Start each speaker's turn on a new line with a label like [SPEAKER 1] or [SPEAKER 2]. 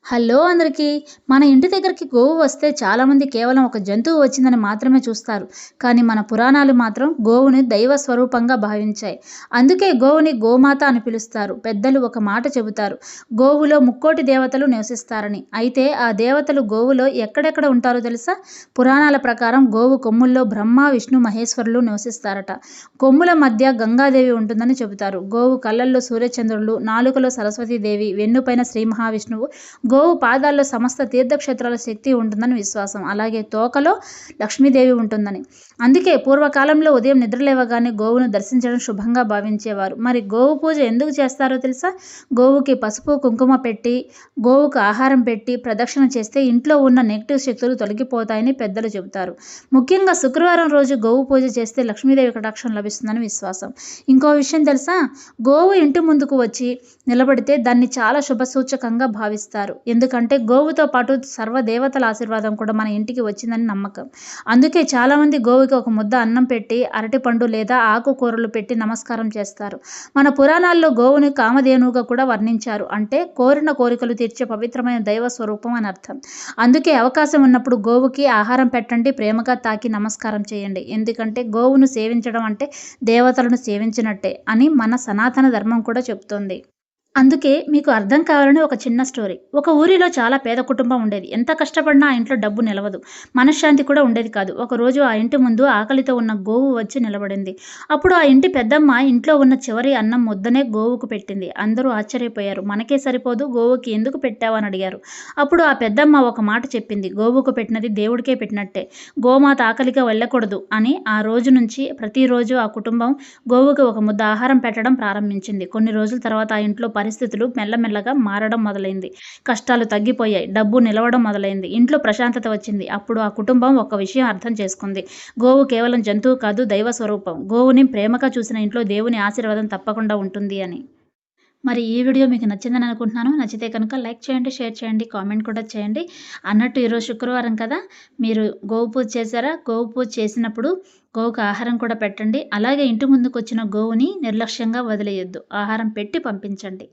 [SPEAKER 1] Hello అందరికీ. మన ఇంటి దగ్గరికి గోవు వస్తే చాలామంది కేవలం ఒక జంతువు వచ్చిందని మాత్రమే చూస్తారు. కానీ మన పురాణాలు మాత్రం గోవుని దైవ స్వరూపంగా భావించాయి. అందుకే గోవుని గోమాత అని పిలుస్తారు. పెద్దలు ఒక మాట చెబుతారు, గోవులో ముక్కోటి దేవతలు నివసిస్తారని. అయితే ఆ దేవతలు గోవులో ఎక్కడెక్కడ ఉంటారో తెలుసా? పురాణాల ప్రకారం గోవు కొమ్ముల్లో బ్రహ్మ, విష్ణు, మహేశ్వరులు నివసిస్తారట. కొమ్ముల మధ్య గంగాదేవి ఉంటుందని చెబుతారు. గోవు కళ్ళల్లో సూర్యచంద్రులు, నాలుకలో సరస్వతీదేవి, వెన్నుపైన శ్రీ మహావిష్ణువు, గోవు పాదాల్లో సమస్త తీర్థక్షేత్రాల శక్తి ఉంటుందని విశ్వాసం. అలాగే తోకలో లక్ష్మీదేవి ఉంటుందని. అందుకే పూర్వకాలంలో ఉదయం నిద్రలేవగానే గోవును దర్శించడం శుభంగా భావించేవారు. మరి గోవు పూజ ఎందుకు చేస్తారో తెలుసా? గోవుకి పసుపు కుంకుమ పెట్టి, గోవుకు ఆహారం పెట్టి ప్రదక్షిణ చేస్తే ఇంట్లో ఉన్న నెగిటివ్ శక్తులు తొలగిపోతాయని పెద్దలు చెబుతారు. ముఖ్యంగా శుక్రవారం రోజు గోవు పూజ చేస్తే లక్ష్మీదేవి కటాక్షం లభిస్తుందని విశ్వాసం. ఇంకో విషయం తెలుసా? గోవు ఇంటి ముందుకు వచ్చి నిలబడితే దాన్ని చాలా శుభసూచకంగా భావిస్తారు. ఎందుకంటే గోవుతో పాటు సర్వదేవతల ఆశీర్వాదం కూడా మన ఇంటికి వచ్చిందని నమ్మకం. అందుకే చాలామంది గోవుకి ఒక ముద్ద అన్నం పెట్టి, అరటిపండు లేదా ఆకుకూరలు పెట్టి నమస్కారం చేస్తారు. మన పురాణాల్లో గోవుని కామధేనువుగా కూడా వర్ణించారు. అంటే కోరిన కోరికలు తీర్చే పవిత్రమైన దైవ స్వరూపం అని అర్థం. అందుకే అవకాశం ఉన్నప్పుడు గోవుకి ఆహారం పెట్టండి, ప్రేమగా తాకి నమస్కారం చేయండి. ఎందుకంటే గోవును సేవించడం అంటే దేవతలను సేవించినట్టే అని మన సనాతన ధర్మం కూడా చెబుతోంది. అందుకే మీకు అర్థం కావాలని ఒక చిన్న స్టోరీ. ఒక ఊరిలో చాలా పేద కుటుంబం ఉండేది. ఎంత కష్టపడినా ఆ ఇంట్లో డబ్బు నిలవదు. మనశ్శాంతి కూడా ఉండేది కాదు. ఒకరోజు ఆ ఇంటి ముందు ఆకలితో ఉన్న గోవు వచ్చి నిలబడింది. అప్పుడు ఆ ఇంటి పెద్దమ్మ ఇంట్లో ఉన్న చివరి అన్నం ముద్దనే గోవుకు పెట్టింది. అందరూ ఆశ్చర్యపోయారు. మనకే సరిపోదు, గోవుకి ఎందుకు పెట్టావు అని అడిగారు. అప్పుడు ఆ పెద్దమ్మ ఒక మాట చెప్పింది. గోవుకు పెట్టినది దేవుడికే పెట్టినట్టే. గోమాత ఆకలిగా వెళ్ళకూడదు అని. ఆ రోజు నుంచి ప్రతిరోజు ఆ కుటుంబం గోవుకి ఒక ముద్ద ఆహారం పెట్టడం ప్రారంభించింది. కొన్ని రోజుల తర్వాత ఆ ఇంట్లో పరిస్థితులు మెల్లమెల్లగా మారడం మొదలైంది. కష్టాలు తగ్గిపోయాయి. డబ్బు నిలవడం మొదలైంది. ఇంట్లో ప్రశాంతత వచ్చింది. అప్పుడు ఆ కుటుంబం ఒక విషయం అర్థం చేసుకుంది. గోవు కేవలం జంతువు కాదు, దైవ స్వరూపం. గోవుని ప్రేమగా చూసిన ఇంట్లో దేవుని ఆశీర్వాదం తప్పకుండా ఉంటుంది అని. మరి ఈ వీడియో మీకు నచ్చిందని అనుకుంటున్నాను. నచ్చితే కనుక లైక్ చేయండి, షేర్ చేయండి, కామెంట్ కూడా చేయండి. అన్నట్టు ఈరోజు శుక్రవారం కదా, మీరు గోవు పూజ చేశారా? గోవు పూజ చేసినప్పుడు గోవుకు ఆహారం కూడా పెట్టండి. అలాగే ఇంటి ముందుకు వచ్చిన గోవుని నిర్లక్ష్యంగా వదిలేయొద్దు. ఆహారం పెట్టి పంపించండి.